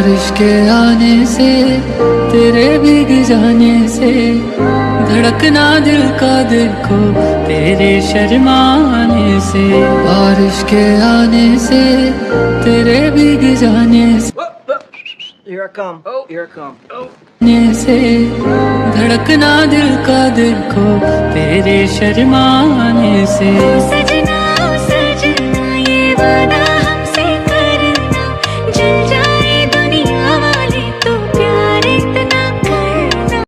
बारिश के आने से, तेरे भीग जाने से, धड़कना दिल का देखो तेरे शर्माने से। बारिश के आने से, तेरे भीग जाने से, Here I come. Here I come. से, धड़कना दिल का देखो तेरे शर्माने से। सजना सजना ये वादा